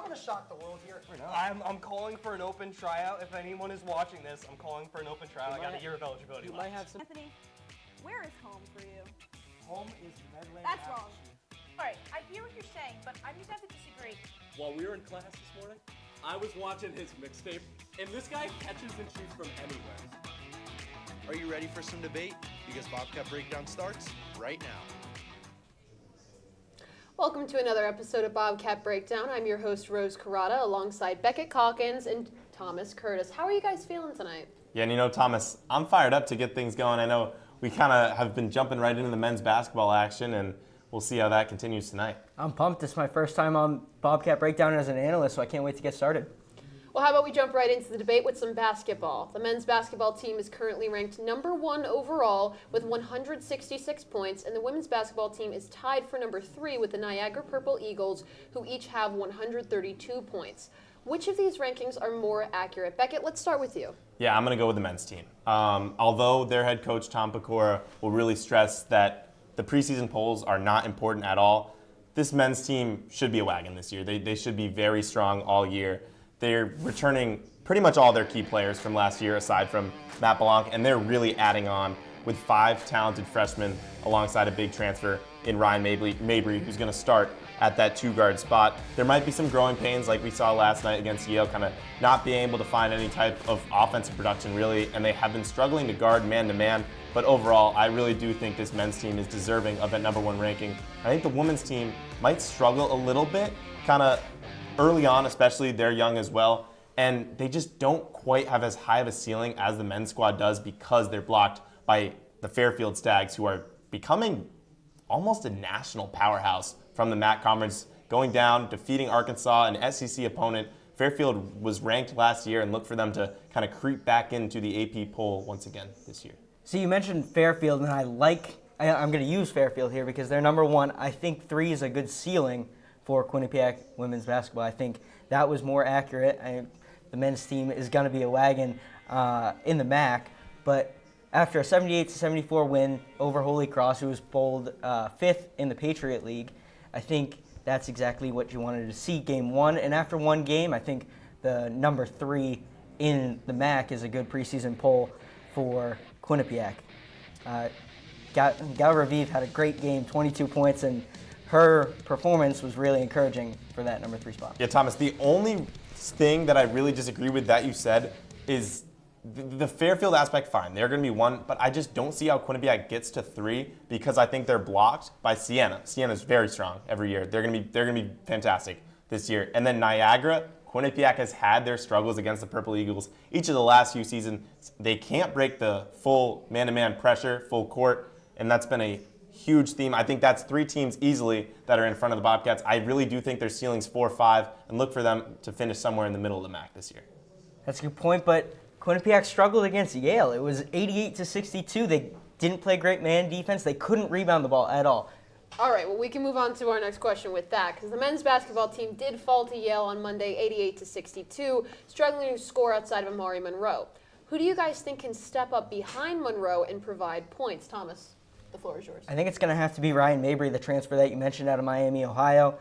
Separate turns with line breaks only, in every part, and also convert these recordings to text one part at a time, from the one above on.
I'm going to shock the world here.
I'm calling for an open tryout. If anyone is watching this, I'm calling for an open tryout. I got a year of eligibility left.
Might have some.
Anthony, where is home for you?
Home is Medland.
That's wrong.
All right, I hear what you're saying, but I'm just have to disagree.
While we were in class this morning, I was watching his mixtape, and this guy catches and shoots from anywhere.
Are you ready for some debate? Because Bobcat Breakdown starts right now.
Welcome to another episode of Bobcat Breakdown. I'm your host, Rose Carrata, alongside Beckett Calkins and Thomas Curtis. How are you guys feeling tonight?
Yeah, and you know, Thomas, I'm fired up to get things going. I know we kind of have been jumping right into the men's basketball action, and we'll see how that continues tonight.
I'm pumped. This is my first time on Bobcat Breakdown as an analyst, so I can't wait to get started.
Well, how about we jump right into the debate with some basketball? The men's basketball team is currently ranked number 1 overall with 166 points, and the women's basketball team is tied for number 3 with the Niagara Purple Eagles, who each have 132 points. Which of these rankings are more accurate? Beckett, let's start with you.
Yeah, I'm going to go with the men's team. Although their head coach, Tom Pecora, will really stress that the preseason polls are not important at all, this men's team should be a wagon this year. They should be very strong all year. They're returning pretty much all their key players from last year, aside from Matt Blanc, and they're really adding on with 5 talented freshmen alongside a big transfer in Ryan Mabry, who's going to start at that 2-guard spot. There might be some growing pains like we saw last night against Yale, kind of not being able to find any type of offensive production really, and they have been struggling to guard man-to-man. But overall, I really do think this men's team is deserving of that number 1 ranking. I think the women's team might struggle a little bit, kind of early on, especially. They're young as well, and they just don't quite have as high of a ceiling as the men's squad does because they're blocked by the Fairfield Stags, who are becoming almost a national powerhouse from the MAC Conference, going down, defeating Arkansas, an SEC opponent. Fairfield was ranked last year, and look for them to kind of creep back into the AP poll once again this year.
So you mentioned Fairfield, and I'm going to use Fairfield here because they're number 1. I think 3 is a good ceiling for Quinnipiac women's basketball. I think that was more accurate. The men's team is going to be a wagon in the MAC, but after a 78-74 win over Holy Cross, who was polled 5th in the Patriot League, I think that's exactly what you wanted to see game 1. And after one game, I think the number 3 in the MAC is a good preseason poll for Quinnipiac. Gal Raviv had a great game, 22 points, and her performance was really encouraging for that number 3 spot.
Yeah, Thomas, the only thing that I really disagree with that you said is the Fairfield aspect. Fine, they're going to be 1, but I just don't see how Quinnipiac gets to 3 because I think they're blocked by Siena. Siena's very strong every year. They're going to be fantastic this year. And then Niagara, Quinnipiac has had their struggles against the Purple Eagles each of the last few seasons. They can't break the full man-to-man pressure, full court, and that's been a huge theme. I think that's 3 teams easily that are in front of the Bobcats. I really do think their ceiling's 4-5, and look for them to finish somewhere in the middle of the MAC this year.
That's a good point, but Quinnipiac struggled against Yale. It was 88-62. They didn't play great man defense. They couldn't rebound the ball at all.
All right, well, we can move on to our next question with that, because the men's basketball team did fall to Yale on Monday, 88-62, struggling to score outside of Amari Monroe. Who do you guys think can step up behind Monroe and provide points? Thomas, the floor is yours.
I think it's going to have to be Ryan Mabry, the transfer that you mentioned out of Miami, Ohio.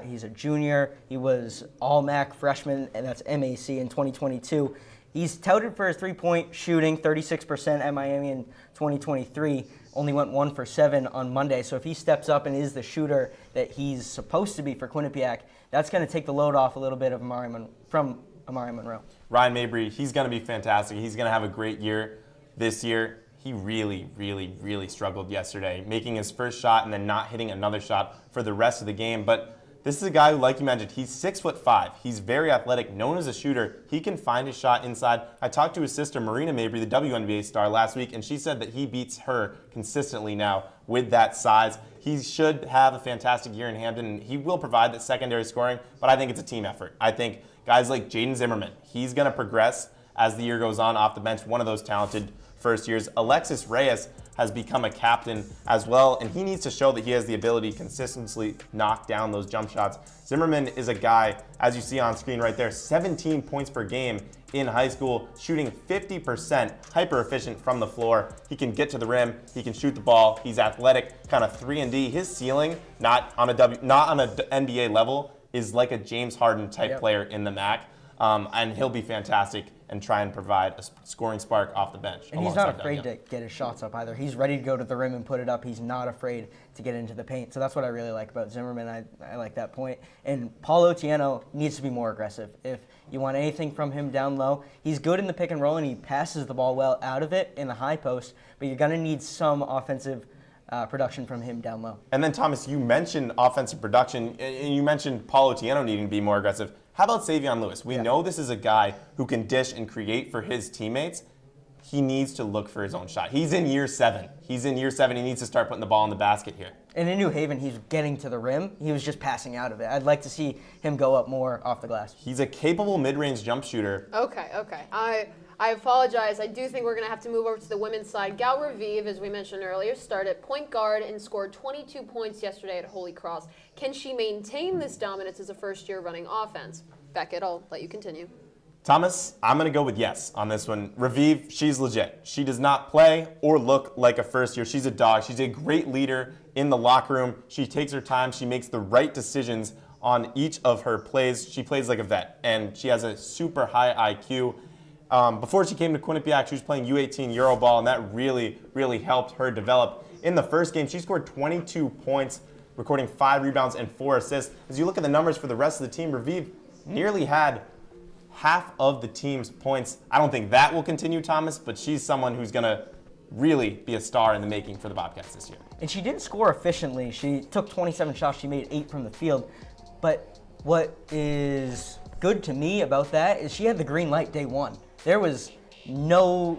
He's a junior. He was all-MAC freshman, and that's MAC in 2022. He's touted for his 3-point shooting, 36% at Miami in 2023. Only went 1 for 7 on Monday. So if he steps up and is the shooter that he's supposed to be for Quinnipiac, that's going to take the load off a little bit of from Amari Monroe.
Ryan Mabry, he's going to be fantastic. He's going to have a great year this year. He really, really, really struggled yesterday, making his first shot and then not hitting another shot for the rest of the game. But this is a guy who, like you mentioned, he's 6'5". He's very athletic, known as a shooter. He can find his shot inside. I talked to his sister, Marina Mabry, the WNBA star, last week, and she said that he beats her consistently now with that size. He should have a fantastic year in Hampton, and he will provide that secondary scoring, but I think it's a team effort. I think guys like Jaden Zimmerman, he's going to progress as the year goes on off the bench, one of those talented first years. Alexis Reyes has become a captain as well, and he needs to show that he has the ability to consistently knock down those jump shots. Zimmerman is a guy, as you see on screen right there, 17 points per game in high school, shooting 50%, hyper efficient from the floor. He can get to the rim, he can shoot the ball, he's athletic, kind of 3-and-D. His ceiling, not on a NBA level, is like a James Harden type player in the MAC, and he'll be fantastic and try and provide a scoring spark off the bench.
And he's not afraid to get his shots up either. He's ready to go to the rim and put it up. He's not afraid to get into the paint. So that's what I really like about Zimmerman. I like that point. And Paul Otieno needs to be more aggressive. If you want anything from him down low, he's good in the pick and roll and he passes the ball well out of it in the high post, but you're going to need some offensive production from him down low.
And then, Thomas, you mentioned offensive production, and you mentioned Paul Otieno needing to be more aggressive. How about Savion Lewis? We know this is a guy who can dish and create for his teammates. He needs to look for his own shot. He's in year 7. He needs to start putting the ball in the basket here. And
in New Haven, he's getting to the rim. He was just passing out of it. I'd like to see him go up more off the glass.
He's a capable mid-range jump shooter.
Okay. I apologize. I do think we're going to have to move over to the women's side. Gal Raviv, as we mentioned earlier, started at point guard and scored 22 points yesterday at Holy Cross. Can she maintain this dominance as a first-year running offense? Beckett, I'll let you continue.
Thomas, I'm going to go with yes on this one. Raviv, she's legit. She does not play or look like a first year. She's a dog. She's a great leader in the locker room. She takes her time. She makes the right decisions on each of her plays. She plays like a vet, and she has a super high IQ. Before she came to Quinnipiac, she was playing U18 Euroball, and that really, really helped her develop. In the first game, she scored 22 points, recording 5 rebounds and 4 assists. As you look at the numbers for the rest of the team, Raviv nearly had half of the team's points. I don't think that will continue, Thomas, but she's someone who's going to really be a star in the making for the Bobcats this year.
And she didn't score efficiently. She took 27 shots. She made 8 from the field. But what is good to me about that is she had the green light day one. There was no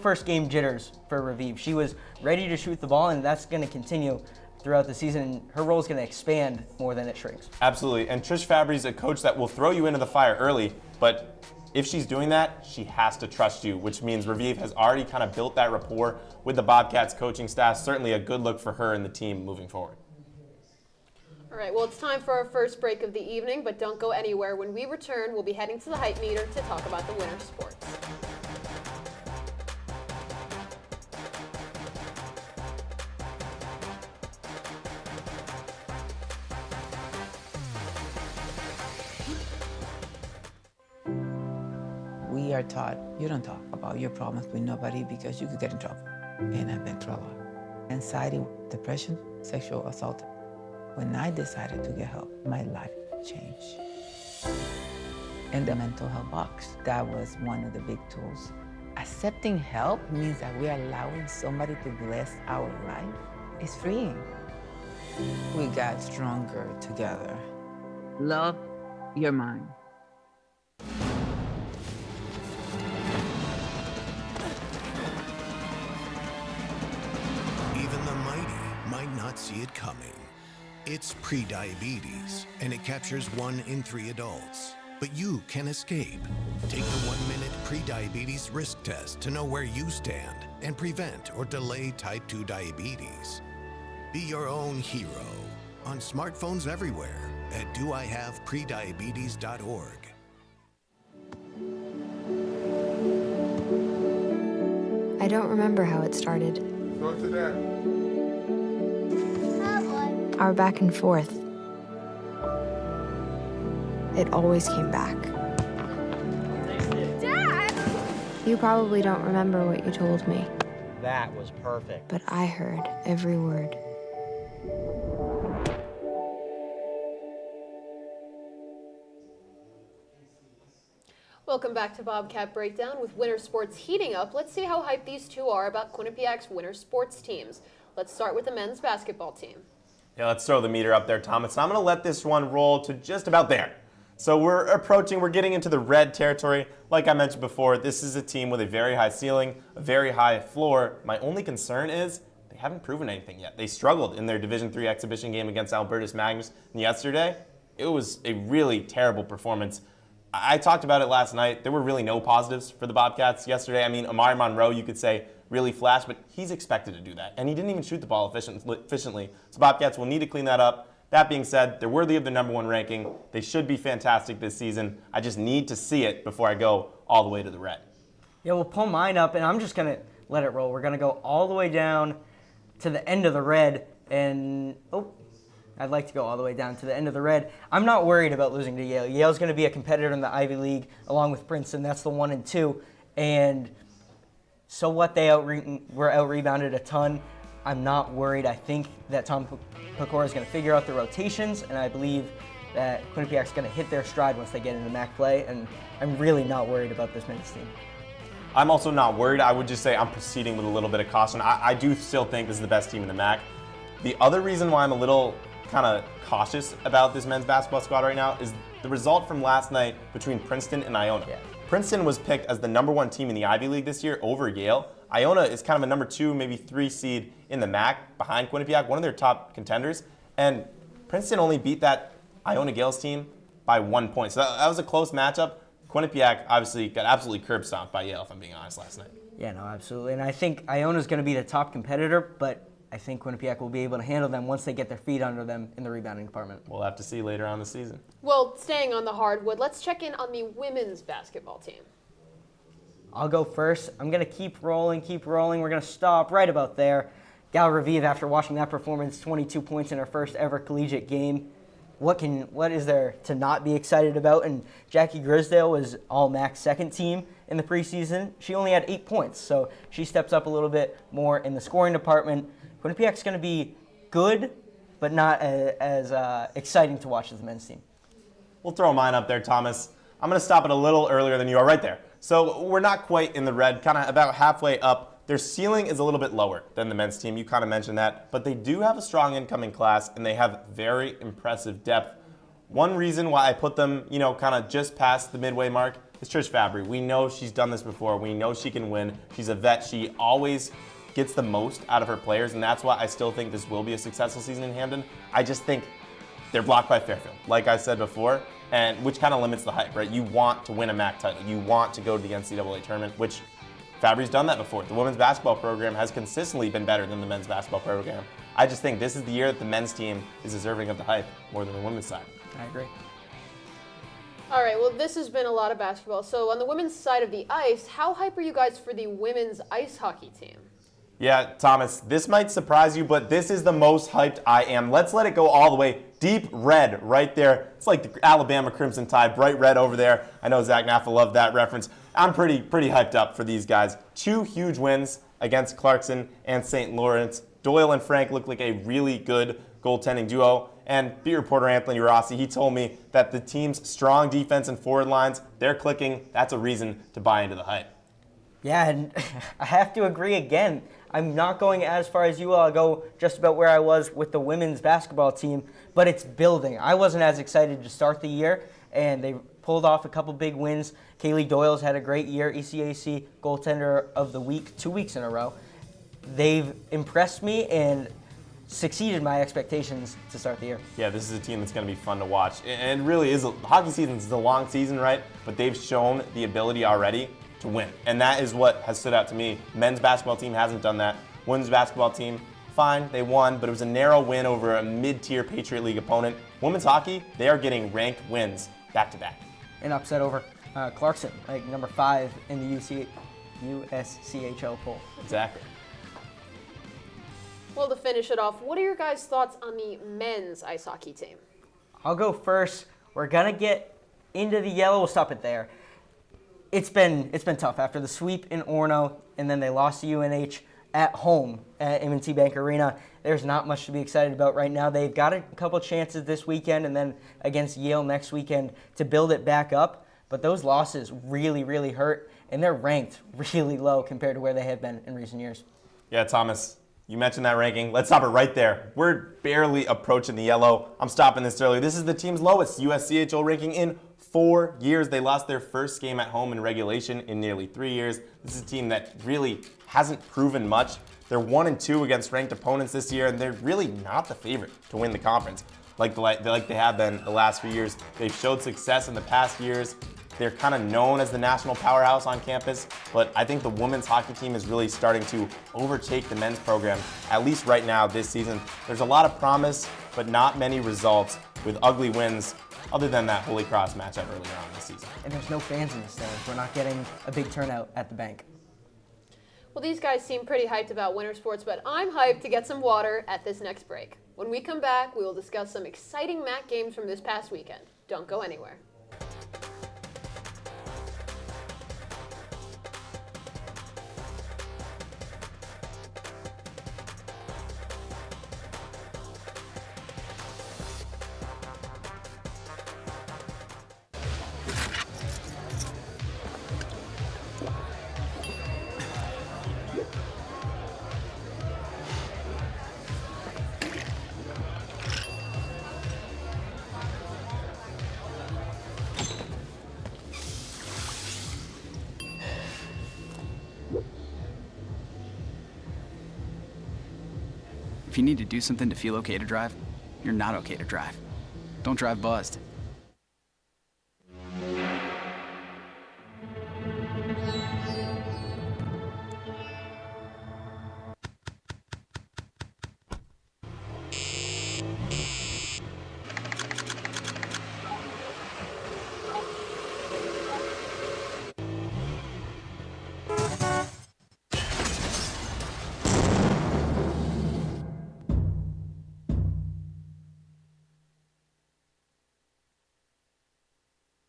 first game jitters for Raviv. She was ready to shoot the ball, and that's going to continue throughout the season. Her role is going to expand more than it shrinks.
Absolutely. And Trish Fabry's a coach that will throw you into the fire early, but if she's doing that, she has to trust you, which means Raviv has already kind of built that rapport with the Bobcats coaching staff. Certainly a good look for her and the team moving forward.
All right, well, it's time for our first break of the evening, but don't go anywhere. When we return, we'll be heading to the hype meter to talk about the winter sports.
We are taught you don't talk about your problems with nobody because you could get in trouble. And I've been through a lot. Anxiety, depression, sexual assault. When I decided to get help, my life changed. And the mental health box, that was one of the big tools. Accepting help means that we are allowing somebody to bless our life. It's freeing. We got stronger together. Love your mind.
Even the mighty might not see it coming. It's prediabetes, and it captures 1 in 3 adults. But you can escape. Take the 1-minute prediabetes risk test to know where you stand and prevent or delay type 2 diabetes. Be your own hero on smartphones everywhere at doihaveprediabetes.org.
I don't remember how it started.
Go to that.
Our back and forth. It always came back.
Dad!
You probably don't remember what you told me,
That was perfect.
but I heard every word.
Welcome back to Bobcat Breakdown with winter sports heating up. Let's see how hyped these two are about Quinnipiac's winter sports teams. Let's start with the men's basketball team.
Yeah, let's throw the meter up there, Thomas. And I'm going to let this one roll to just about there. So we're getting into the red territory. Like I mentioned before, this is a team with a very high ceiling, a very high floor. My only concern is they haven't proven anything yet. They struggled in their Division III exhibition game against Albertus Magnus yesterday. It was a really terrible performance. I talked about it last night. There were really no positives for the Bobcats yesterday. I mean, Amari Monroe, you could say, really flashed, but he's expected to do that. And he didn't even shoot the ball efficiently. So Bobcats will need to clean that up. That being said, they're worthy of the #1 ranking. They should be fantastic this season. I just need to see it before I go all the way to the red.
Yeah, we'll pull mine up, and I'm just going to let it roll. We're going to go all the way down to the end of the red, and I'd like to go all the way down to the end of the red. I'm not worried about losing to Yale. Yale's going to be a competitor in the Ivy League along with Princeton. That's the 1 and 2. And so what? They were out-rebounded a ton. I'm not worried. I think that Tom Pecora is going to figure out the rotations, and I believe that Quinnipiac's going to hit their stride once they get into MAC play, and I'm really not worried about this men's team.
I'm also not worried. I would just say I'm proceeding with a little bit of caution. I do still think this is the best team in the MAC. The other reason why I'm a little kind of cautious about this men's basketball squad right now is the result from last night between Princeton and Iona.
Yeah.
Princeton was picked as the #1 team in the Ivy League this year over Yale. Iona is kind of a #2, maybe 3 seed in the MAC behind Quinnipiac, one of their top contenders. And Princeton only beat that Iona Gales team by 1 point. So that was a close matchup. Quinnipiac obviously got absolutely curb stomped by Yale, if I'm being honest, last night.
Yeah, no, absolutely. And I think Iona's going to be the top competitor, but I think Quinnipiac will be able to handle them once they get their feet under them in the rebounding department.
We'll have to see later on the season.
Well, staying on the hardwood, let's check in on the women's basketball team.
I'll go first. I'm going to keep rolling. We're going to stop right about there. Gal Raviv, after watching that performance, 22 points in her first ever collegiate game. What is there to not be excited about? And Jackie Grisdale was all-MAC second team in the preseason. She only had 8 points, so she steps up a little bit more in the scoring department. Quinnipiac's going to be good, but not as exciting to watch as the men's team.
We'll throw mine up there, Thomas. I'm going to stop it a little earlier than you are right there. So we're not quite in the red, kind of about halfway up. Their ceiling is a little bit lower than the men's team. You kind of mentioned that. But they do have a strong incoming class, and they have very impressive depth. One reason why I put them, kind of just past the midway mark is Trish Fabry. We know she's done this before. We know she can win. She's a vet. She always gets the most out of her players, and that's why I still think this will be a successful season in Hamden. I just think they're blocked by Fairfield, like I said before, and which kind of limits the hype, right? You want to win a MAC title. You want to go to the NCAA tournament, which Fabry's done that before. The women's basketball program has consistently been better than the men's basketball program. I just think this is the year that the men's team is deserving of the hype more than the women's side.
I agree.
All right, well, this has been a lot of basketball. So on the women's side of the ice, how hype are you guys for the women's ice hockey team?
Yeah, Thomas, this might surprise you, but this is the most hyped I am. Let's let it go all the way. Deep red right there. It's like the Alabama Crimson Tide, bright red over there. I know Zach Naffa loved that reference. I'm pretty hyped up for these guys. 2 huge wins against Clarkson and St. Lawrence. Doyle and Frank look like a really good goaltending duo. And beat reporter Anthony Rossi, he told me that the team's strong defense and forward lines, they're clicking. That's a reason to buy into the hype.
Yeah, and I have to agree again. I'm not going as far as you will. I'll go just about where I was with the women's basketball team, but it's building. I wasn't as excited to start the year, and they pulled off a couple big wins. Kaylee Doyle's had a great year, ECAC goaltender of the week, 2 weeks in a row. They've impressed me and succeeded my expectations to start the year.
Yeah, this is a team that's going to be fun to watch. And it really is. Hockey season is a long season, right? But they've shown the ability already to win. And that is what has stood out to me. Men's basketball team hasn't done that. Women's basketball team, fine, they won, but it was a narrow win over a mid-tier Patriot League opponent. Women's hockey, they are getting ranked wins back-to-back.
An upset over Clarkson, like number 5 in the USCHO poll.
Exactly.
Well, to finish it off, what are your guys' thoughts on the men's ice hockey team?
I'll go first. We're going to get into the yellow. We'll stop it there. It's been tough after the sweep in Orono, and then they lost to UNH at home at M&T Bank Arena. There's not much to be excited about right now. They've got a couple chances this weekend and then against Yale next weekend to build it back up, but those losses really hurt, and they're ranked really low compared to where they have been in recent years.
Yeah, Thomas, you mentioned that ranking. Let's stop it right there. We're barely approaching the yellow. I'm stopping this early. This is the team's lowest USCHO ranking in 4 years. They lost their first game at home in regulation in nearly 3 years. This is a team that really hasn't proven much. They're 1-2 against ranked opponents this year, and they're really not the favorite to win the conference like they have been the last few years. They've showed success in the past years. They're kind of known as the national powerhouse on campus, but I think the women's hockey team is really starting to overtake the men's program, at least right now this season. There's a lot of promise, but not many results with ugly wins other than that Holy Cross matchup earlier on this season.
And there's no fans in the stands. We're not getting a big turnout at the bank.
Well, these guys seem pretty hyped about winter sports, but I'm hyped to get some water at this next break. When we come back, we will discuss some exciting MAC games from this past weekend. Don't go anywhere.
If you need to do something to feel okay to drive, you're not okay to drive. Don't drive buzzed.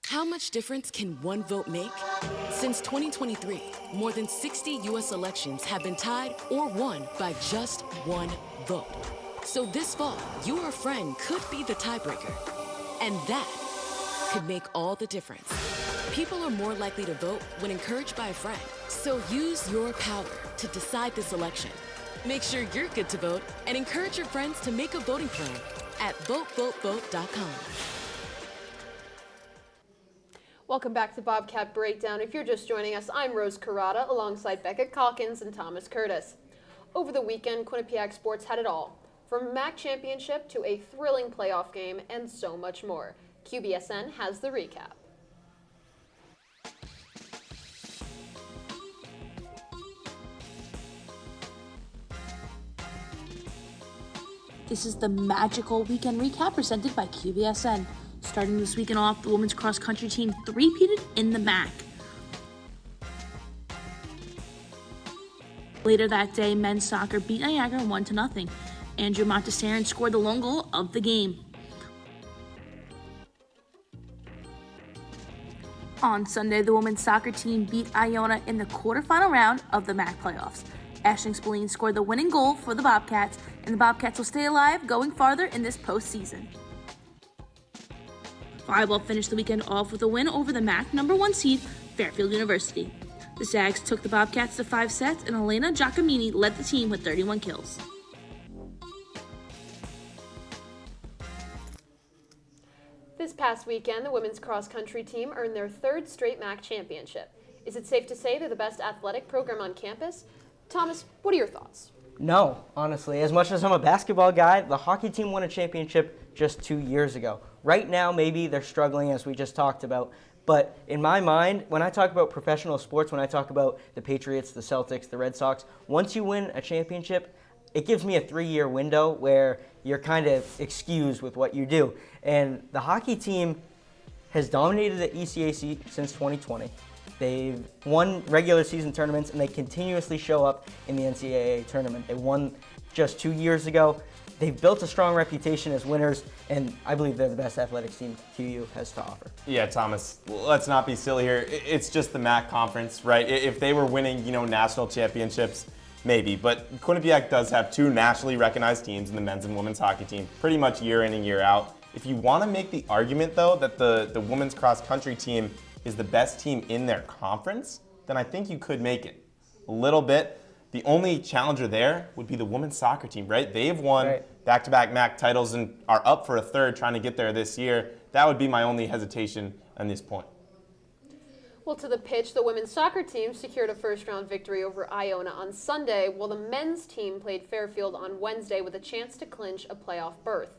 How much difference can one vote make? Since 2023, more than 60 U.S. elections have been tied or won by just one vote. So this fall, your friend could be the tiebreaker. And that could make all the difference. People are more likely to vote when encouraged by a friend. So use your power to decide this election. Make sure you're good to vote and encourage your friends to make a voting plan at votevotevote.com.
Welcome back to Bobcat Breakdown. If you're just joining us, I'm Rose Carrata alongside Becca Calkins and Thomas Curtis. Over the weekend, Quinnipiac sports had it all, from MAC championship to a thrilling playoff game and so much more. QBSN has the recap.
This is the magical weekend recap presented by QBSN. Starting this weekend off, the women's cross-country team three-peated in the MAC. Later that day, men's soccer beat Niagara 1-0. Andrew Montessarin scored the lone goal of the game. On Sunday, the women's soccer team beat Iona in the quarterfinal round of the MAC playoffs. Aisling Spillane scored the winning goal for the Bobcats, and the Bobcats will stay alive going farther in this postseason. Volleyball finished the weekend off with a win over the MAC #1 seed, Fairfield University. The Zags took the Bobcats to 5 sets, and Elena Giacomini led the team with 31 kills.
This past weekend, the women's cross-country team earned their third straight MAC championship. Is it safe to say they're the best athletic program on campus? Thomas, what are your thoughts?
No, honestly. As much as I'm a basketball guy, the hockey team won a championship just 2 years ago. Right now, maybe they're struggling, as we just talked about. But in my mind, when I talk about professional sports, when I talk about the Patriots, the Celtics, the Red Sox, once you win a championship, it gives me a 3-year window where you're kind of excused with what you do. And the hockey team has dominated the ECAC since 2020. They've won regular season tournaments, and they continuously show up in the NCAA tournament. They won just 2 years ago. They've built a strong reputation as winners, and I believe they're the best athletics team QU has to offer.
Yeah, Thomas, let's not be silly here. It's just the MAC conference, right? If they were winning, national championships, maybe. But Quinnipiac does have 2 nationally recognized teams in the men's and women's hockey team, pretty much year in and year out. If you want to make the argument, though, that the women's cross-country team is the best team in their conference, then I think you could make it a little bit. The only challenger there would be the women's soccer team, right? They've won back-to-back MAC titles and are up for a third, trying to get there this year. That would be my only hesitation on this point.
Well, to the pitch, the women's soccer team secured a first-round victory over Iona on Sunday, while the men's team played Fairfield on Wednesday with a chance to clinch a playoff berth.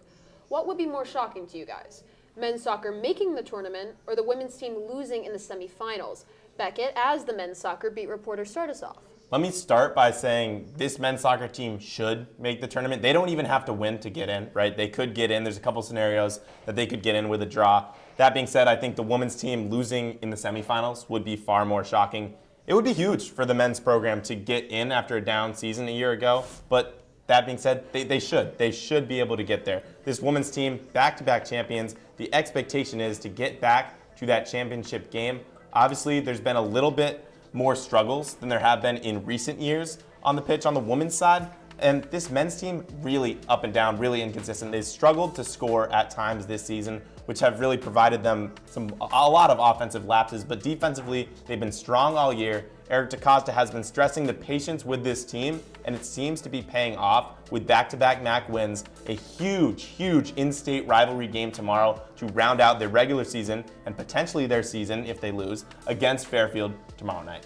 What would be more shocking to you guys? Men's soccer making the tournament, or the women's team losing in the semifinals? Beckett, as the men's soccer beat reporter, start us off.
Let me start by saying this men's soccer team should make the tournament. They don't even have to win to get in, right? They could get in. There's a couple scenarios that they could get in with a draw. That being said, I think the women's team losing in the semifinals would be far more shocking. It would be huge for the men's program to get in after a down season a year ago, but that being said, they should. They should be able to get there. This women's team, back-to-back champions, the expectation is to get back to that championship game. Obviously, there's been a little bit more struggles than there have been in recent years on the pitch on the women's side, and this men's team really up and down, really inconsistent. They've struggled to score at times this season, which have really provided them a lot of offensive lapses, but defensively, they've been strong all year. Eric DaCosta has been stressing the patience with this team, and it seems to be paying off with back-to-back MAC wins, a huge in-state rivalry game tomorrow to round out their regular season and potentially their season, if they lose, against Fairfield tomorrow night.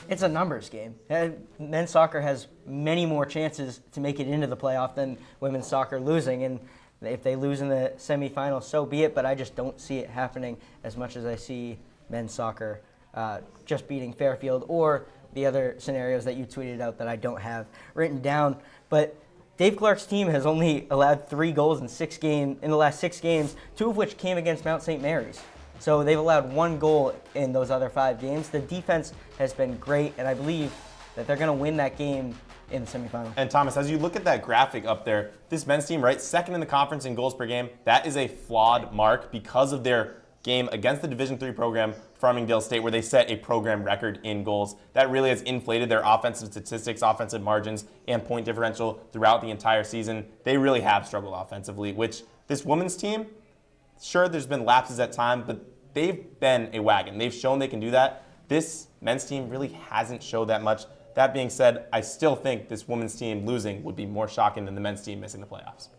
It's a numbers game. Men's soccer has many more chances to make it into the playoff than women's soccer losing, and if they lose in the semifinals, so be it, but I just don't see it happening as much as I see men's soccer just beating Fairfield or the other scenarios that you tweeted out that I don't have written down. But Dave Clark's team has only allowed 3 goals in the last 6 games, 2 of which came against Mount St. Mary's. So they've allowed 1 goal in those other 5 games. The defense has been great, and I believe that they're going to win that game in the semifinal.
And Thomas, as you look at that graphic up there, this men's team, right, second in the conference in goals per game, that is a flawed mark because of their game against the Division III program, Farmingdale State, where they set a program record in goals. That really has inflated their offensive statistics, offensive margins, and point differential throughout the entire season. They really have struggled offensively, which this women's team, sure, there's been lapses at time, but they've been a wagon. They've shown they can do that. This men's team really hasn't showed that much. That being said, I still think this women's team losing would be more shocking than the men's team missing the playoffs.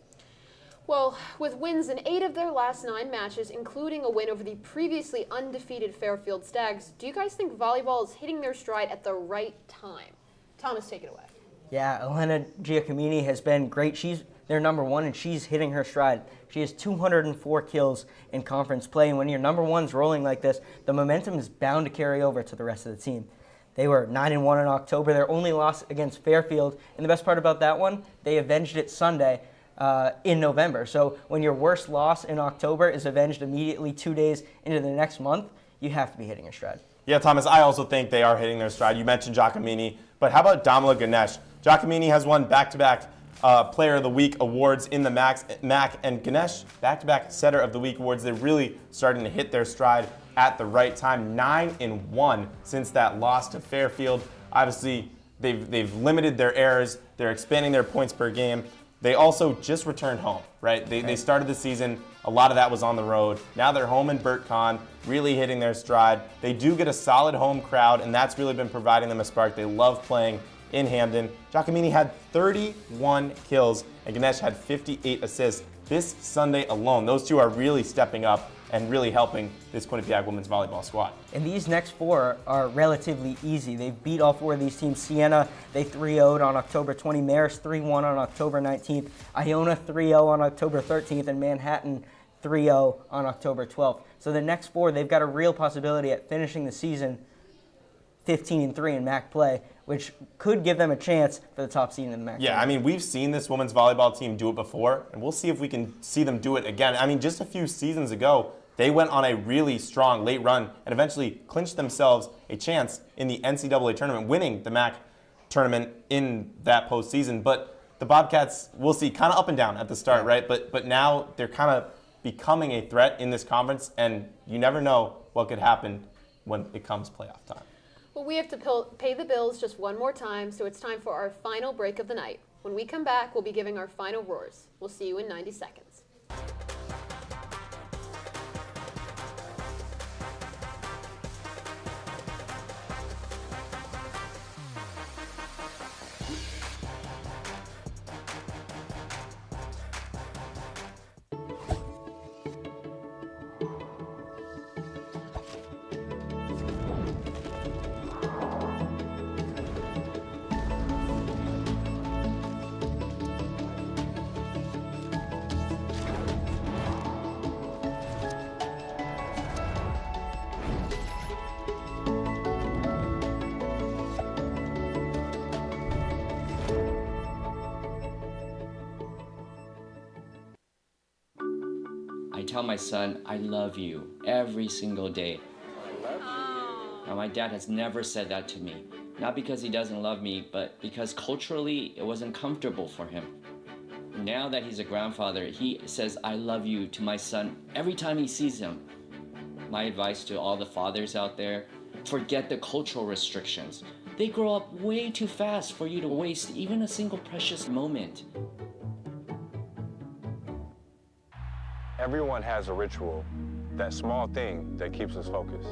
Well, with wins in 8 of their last 9 matches, including a win over the previously undefeated Fairfield Stags, do you guys think volleyball is hitting their stride at the right time? Thomas, take it away.
Yeah, Elena Giacomini has been great. She's their number 1, and she's hitting her stride. She has 204 kills in conference play, and when your number 1's rolling like this, the momentum is bound to carry over to the rest of the team. They were 9-1 in October. Their only loss against Fairfield, and the best part about that one, they avenged it Sunday in November. So when your worst loss in October is avenged immediately 2 days into the next month, you have to be hitting your stride.
Yeah, Thomas, I also think they are hitting their stride. You mentioned Giacomini, but how about Damla Ganesh? Giacomini has won back-to-back Player of the Week awards in the MAC, and Ganesh, back-to-back Setter of the Week awards. They're really starting to hit their stride at the right time. 9-1 since that loss to Fairfield. Obviously, they've limited their errors. They're expanding their points per game. They also just returned home, right? They started the season, a lot of that was on the road. Now they're home in Burt Con, really hitting their stride. They do get a solid home crowd, and that's really been providing them a spark. They love playing in Hamden. Giacomini had 31 kills, and Ganesh had 58 assists this Sunday alone. Those two are really stepping up and really helping this Quinnipiac women's volleyball squad.
And these next 4 are relatively easy. They've beat all 4 of these teams. Siena, they 3-0'd on October 20. Marist 3-1 on October 19th. Iona 3-0 on October 13th. And Manhattan 3-0 on October 12th. So the next 4, they've got a real possibility at finishing the season 15-3 in MAC play, which could give them a chance for the top seed in the MAC.
Yeah, I mean, we've seen this women's volleyball team do it before, and we'll see if we can see them do it again. I mean, just a few seasons ago, they went on a really strong late run and eventually clinched themselves a chance in the NCAA tournament, winning the MAC tournament in that postseason. But the Bobcats, we'll see, kind of up and down at the start, right? But now they're kind of becoming a threat in this conference, and you never know what could happen when it comes playoff time.
Well, we have to pay the bills just one more time, so it's time for our final break of the night. When we come back, we'll be giving our final roars. We'll see you in 90 seconds.
I tell my son, I love you every single day. Now, my dad has never said that to me. Not because he doesn't love me, but because culturally it wasn't comfortable for him. Now that he's a grandfather, he says, "I love you" to my son every time he sees him. My advice to all the fathers out there, forget the cultural restrictions. They grow up way too fast for you to waste even a single precious moment.
Everyone has a ritual, that small thing that keeps us focused.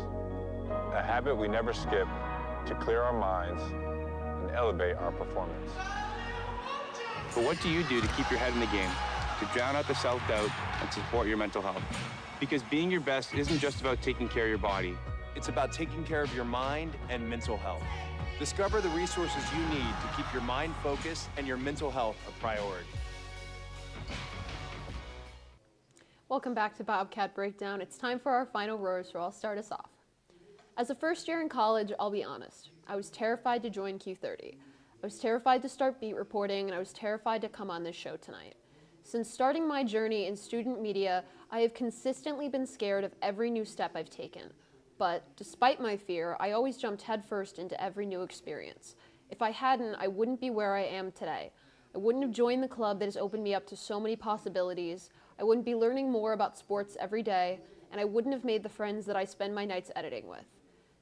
A habit we never skip to clear our minds and elevate our performance.
But what do you do to keep your head in the game, to drown out the self-doubt and support your mental health? Because being your best isn't just about taking care of your body.
It's about taking care of your mind and mental health. Discover the resources you need to keep your mind focused and your mental health a priority.
Welcome back to Bobcat Breakdown. It's time for our final roar, so I'll start us off. As a first year in college, I'll be honest, I was terrified to join Q30. I was terrified to start beat reporting, and I was terrified to come on this show tonight. Since starting my journey in student media, I have consistently been scared of every new step I've taken. But despite my fear, I always jumped headfirst into every new experience. If I hadn't, I wouldn't be where I am today. I wouldn't have joined the club that has opened me up to so many possibilities. I wouldn't be learning more about sports every day, and I wouldn't have made the friends that I spend my nights editing with.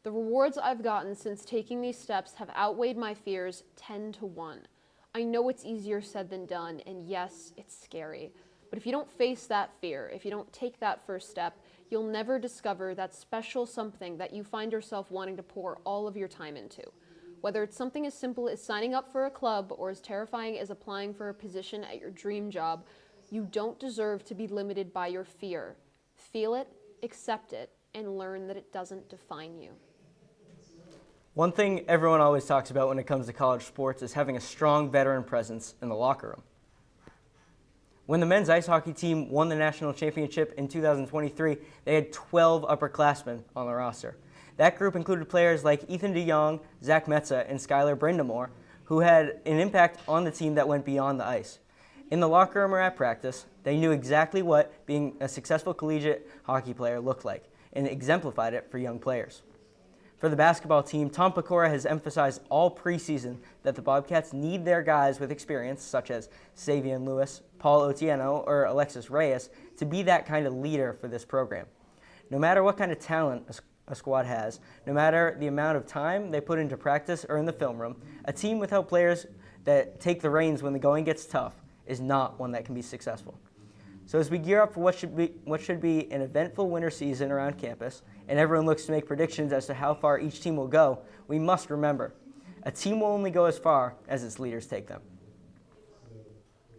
The rewards I've gotten since taking these steps have outweighed my fears 10 to 1. I know it's easier said than done, and yes, it's scary. But if you don't face that fear, if you don't take that first step, you'll never discover that special something that you find yourself wanting to pour all of your time into. Whether it's something as simple as signing up for a club or as terrifying as applying for a position at your dream job, you don't deserve to be limited by your fear. Feel it, accept it, and learn that it doesn't define you.
One thing everyone always talks about when it comes to college sports is having a strong veteran presence in the locker room. When the men's ice hockey team won the national championship in 2023, they had 12 upperclassmen on the roster. That group included players like Ethan DeYoung, Zach Metza, and Skylar Brindamore, who had an impact on the team that went beyond the ice. In the locker room or at practice, they knew exactly what being a successful collegiate hockey player looked like and exemplified it for young players. For the basketball team, Tom Pecora has emphasized all preseason that the Bobcats need their guys with experience, such as Savion Lewis, Paul Otieno, or Alexis Reyes, to be that kind of leader for this program. No matter what kind of talent a squad has, no matter the amount of time they put into practice or in the film room, a team without players that take the reins when the going gets tough is not one that can be successful. So as we gear up for what should be an eventful winter season around campus, and everyone looks to make predictions as to how far each team will go, we must remember, a team will only go as far as its leaders take them.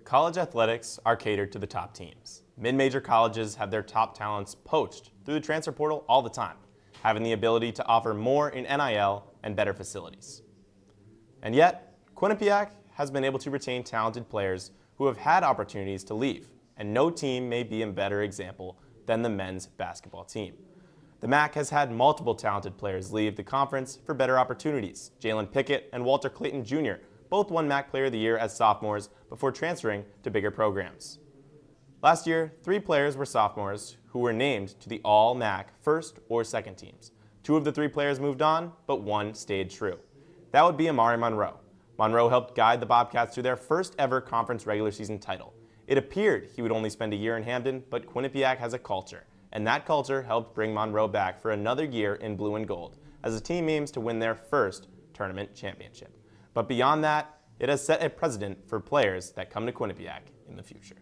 College athletics are catered to the top teams. Mid-major colleges have their top talents poached through the transfer portal all the time, having the ability to offer more in NIL and better facilities. And yet, Quinnipiac has been able to retain talented players who have had opportunities to leave, and no team may be a better example than the men's basketball team. The MAC has had multiple talented players leave the conference for better opportunities. Jalen Pickett and Walter Clayton Jr. both won MAC Player of the Year as sophomores before transferring to bigger programs. Last year, 3 players were sophomores who were named to the All-MAC first or second teams. 2 of the 3 players moved on, but 1 stayed true. That would be Amari Monroe. Monroe helped guide the Bobcats to their first ever conference regular season title. It appeared he would only spend a year in Hamden, but Quinnipiac has a culture, and that culture helped bring Monroe back for another year in blue and gold, as the team aims to win their first tournament championship. But beyond that, it has set a precedent for players that come to Quinnipiac in the future.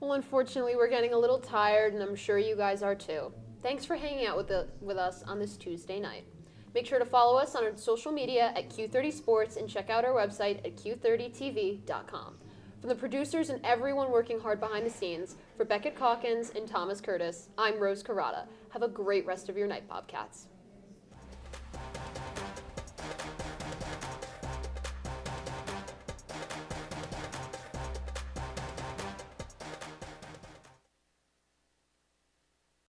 Well, unfortunately, we're getting a little tired, and I'm sure you guys are too. Thanks for hanging out with us on this Tuesday night. Make sure to follow us on our social media at Q30 Sports and check out our website at q30tv.com. From the producers and everyone working hard behind the scenes, for Beckett Calkins and Thomas Curtis, I'm Rose Carrata. Have a great rest of your night, Bobcats.